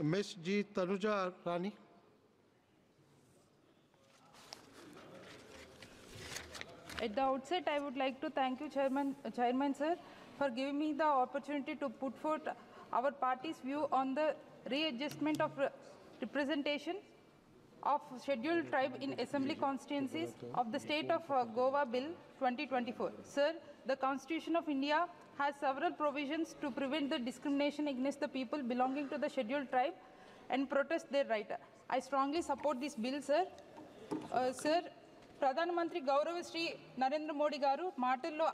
Ms. G. Tanuja Rani. At the outset, I would like to thank you, Chairman sir, for giving me the opportunity to put forth our party's view on the readjustment of representation of scheduled tribe in assembly constituencies of the state of Goa Bill 2024. Sir, the Constitution of India has several provisions to prevent the discrimination against the people belonging to the scheduled tribe and protest their right. I strongly support this bill, sir. Sir, ప్రధానమంత్రి గౌరవ శ్రీ నరేంద్ర మోడీ గారు మాటల్లో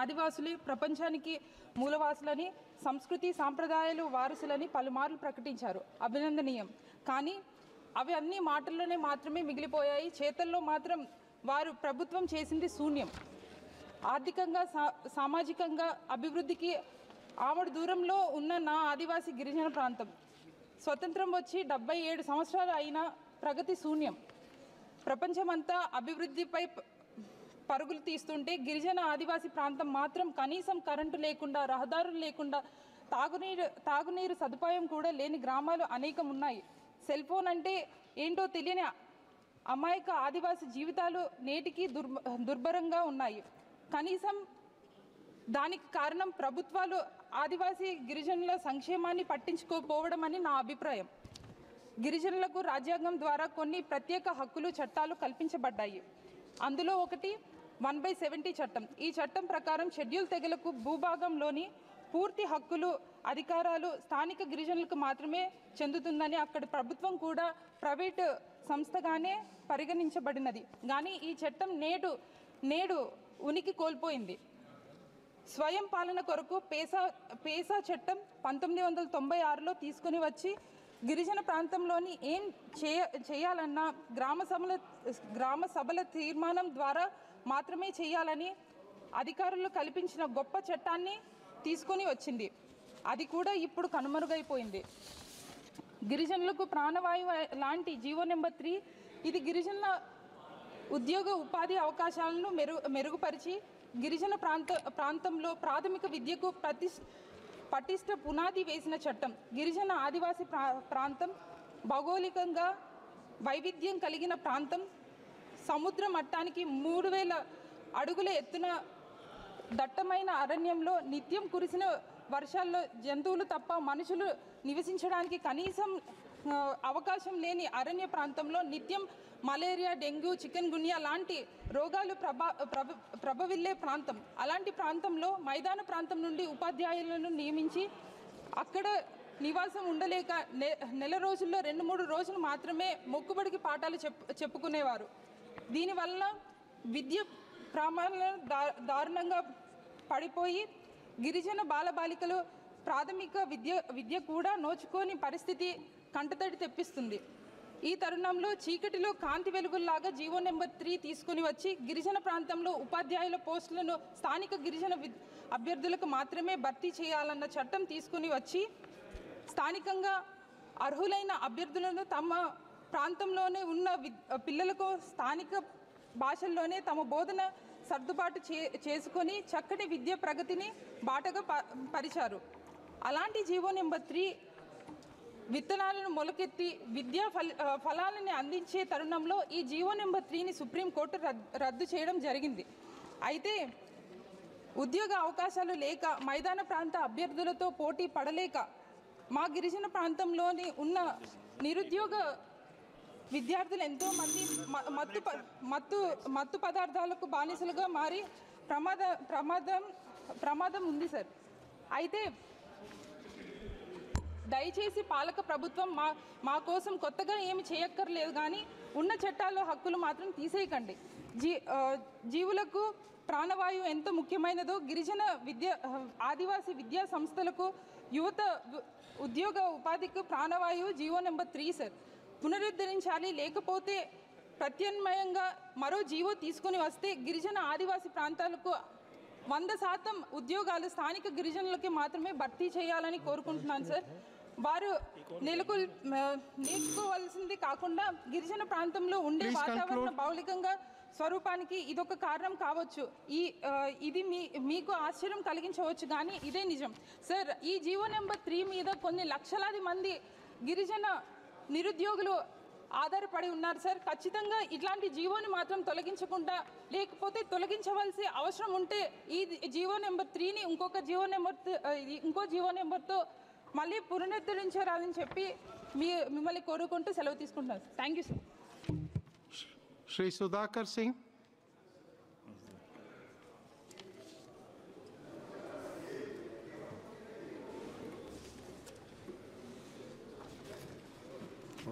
ఆదివాసులు ప్రపంచానికి మూలవాసులని సంస్కృతి సాంప్రదాయాలు వారసులని పలుమార్లు ప్రకటించారు. అభినందనీయం. కానీ అవి అన్ని మాటల్లోనే మాత్రమే మిగిలిపోయాయి. చేతల్లో మాత్రం వారు ప్రభుత్వం చేసింది శూన్యం. ఆర్థికంగా సామాజికంగా అభివృద్ధికి ఆమడు దూరంలో ఉన్న నా ఆదివాసీ గిరిజన ప్రాంతం స్వతంత్రం వచ్చి 77 సంవత్సరాలు అయినా ప్రగతి శూన్యం. ప్రపంచమంతా అభివృద్ధిపై పరుగులు తీస్తుంటే గిరిజన ఆదివాసీ ప్రాంతం మాత్రం కనీసం కరెంటు లేకుండా, రహదారులు లేకుండా, తాగునీరు సదుపాయం కూడా లేని గ్రామాలు అనేకం ఉన్నాయి. సెల్ ఫోన్ అంటే ఏంటో తెలియని అమాయక ఆదివాసీ జీవితాలు నేటికి దుర్భరంగా ఉన్నాయి. కనీసం దానికి కారణం ప్రభుత్వాలు ఆదివాసీ గిరిజనుల సంక్షేమాన్ని పట్టించుకోకపోవడం అని నా అభిప్రాయం. గిరిజనులకు రాజ్యాంగం ద్వారా కొన్ని ప్రత్యేక హక్కులు చట్టాలు కల్పించబడ్డాయి. అందులో ఒకటి 1/70 చట్టం. ఈ చట్టం ప్రకారం షెడ్యూల్ తెగలకు భూభాగంలోని పూర్తి హక్కులు, అధికారాలు స్థానిక గిరిజనులకు మాత్రమే చెందుతుందని అక్కడి ప్రభుత్వం కూడా ప్రైవేటు సంస్థగానే పరిగణించబడినది. కానీ ఈ చట్టం నేడు ఉనికి కోల్పోయింది. స్వయం పాలన కొరకు పేసా చట్టం 1996లో తీసుకుని వచ్చి గిరిజన ప్రాంతంలోని ఏం చేయాలన్నా గ్రామ సభల తీర్మానం ద్వారా మాత్రమే చేయాలని అధికారులు కల్పించిన గొప్ప చట్టాన్ని తీసుకొని వచ్చింది. అది కూడా ఇప్పుడు కనుమరుగైపోయింది. గిరిజనులకు ప్రాణవాయువు లాంటి జీవో నెంబర్ 3 ఇది గిరిజన ఉద్యోగ ఉపాధి అవకాశాలను మెరుగుపరిచి గిరిజన ప్రాంతంలో ప్రాథమిక విద్యకు పటిష్ట పునాది వేసిన చట్టం. గిరిజన ఆదివాసీ ప్రాంతం భౌగోళికంగా వైవిధ్యం కలిగిన ప్రాంతం. సముద్ర మట్టానికి 3000 అడుగుల ఎత్తున దట్టమైన అరణ్యంలో నిత్యం కురిసిన వర్షాల్లో జంతువులు తప్ప మనుషులు నివసించడానికి కనీసం అవకాశం లేని అరణ్య ప్రాంతంలో నిత్యం మలేరియా, డెంగ్యూ, చికెన్ గున్యా లాంటి రోగాలు ప్రభవిల్లే ప్రాంతం. అలాంటి ప్రాంతంలో మైదాన ప్రాంతం నుండి ఉపాధ్యాయులను నియమించి అక్కడ నివాసం ఉండలేక నెల రోజుల్లో 2-3 రోజులు మాత్రమే మొక్కుబడికి పాఠాలు చెప్పుకునేవారు. దీనివల్ల విద్య ప్రమాణాలు దారుణంగా పడిపోయి గిరిజన బాలబాలికలు ప్రాథమిక విద్య కూడా నోచుకోని పరిస్థితి కంటతడి తెప్పిస్తుంది. ఈ తరుణంలో చీకటిలో కాంతి వెలుగుల్లాగా జీవో నెంబర్ 3 తీసుకుని వచ్చి గిరిజన ప్రాంతంలో ఉపాధ్యాయుల పోస్టులను స్థానిక గిరిజన అభ్యర్థులకు మాత్రమే భర్తీ చేయాలన్న చట్టం తీసుకుని వచ్చి స్థానికంగా అర్హులైన అభ్యర్థులను తమ ప్రాంతంలోనే ఉన్న పిల్లలకు స్థానిక భాషల్లోనే తమ బోధన సర్దుబాటు చేసుకొని చక్కటి విద్య ప్రగతిని బాటగా పరిచారు. అలాంటి జీవో నెంబర్ 3 విత్తనాలను మొలకెత్తి విద్యా ఫలాలని అందించే తరుణంలో ఈ జీవో నెంబర్ 3ని సుప్రీంకోర్టు రద్దు చేయడం జరిగింది. అయితే ఉద్యోగ అవకాశాలు లేక మైదాన ప్రాంత అభ్యర్థులతో పోటీ పడలేక మా గిరిజన ప్రాంతంలోని ఉన్న నిరుద్యోగ విద్యార్థులు ఎంతోమంది మత్తు పదార్థాలకు బానిసలుగా మారి ప్రమాదం ఉంది సార్. అయితే దయచేసి పాలక ప్రభుత్వం మా కోసం కొత్తగా ఏమి చేయక్కర్లేదు, కానీ ఉన్న చట్టాల్లో హక్కులు మాత్రం తీసేయకండి. జీవులకు ప్రాణవాయువు ఎంత ముఖ్యమైనదో గిరిజన ఆదివాసీ విద్యా సంస్థలకు యువత ఉద్యోగ ఉపాధికి ప్రాణవాయువు జీవో నెంబర్ 3 సార్ పునరుద్ధరించాలి. లేకపోతే ప్రత్యామ్నాయంగా మరో జీవో తీసుకుని వస్తే గిరిజన ఆదివాసీ ప్రాంతాలకు 100% ఉద్యోగాలు స్థానిక గిరిజనులకి మాత్రమే భర్తీ చేయాలని కోరుకుంటున్నాను సార్. వారు నేర్చుకోవాల్సింది కాకుండా గిరిజన ప్రాంతంలో ఉండే వాతావరణ మౌలికంగా స్వరూపానికి ఇదొక కారణం కావచ్చు. ఇది మీకు ఆశ్చర్యం కలిగించవచ్చు, కానీ ఇదే నిజం. సార్, ఈ జీవో నెంబర్ 3 మీద కొన్ని లక్షలాది మంది గిరిజన నిరుద్యోగులు ఆధారపడి ఉన్నారు సార్. ఖచ్చితంగా ఇట్లాంటి జీవోని మాత్రం తొలగించకుండా, లేకపోతే తొలగించవలసి అవసరం ఉంటే ఈ జీవో నెంబర్ 3ని ఇంకో జీవో నెంబర్తో మళ్ళీ పునరుద్ధరించాలని చెప్పి మిమ్మల్ని కోరుకుంటూ సెలవు తీసుకుంటున్నాను. Thank you sir. Shri Sudhakar Singh.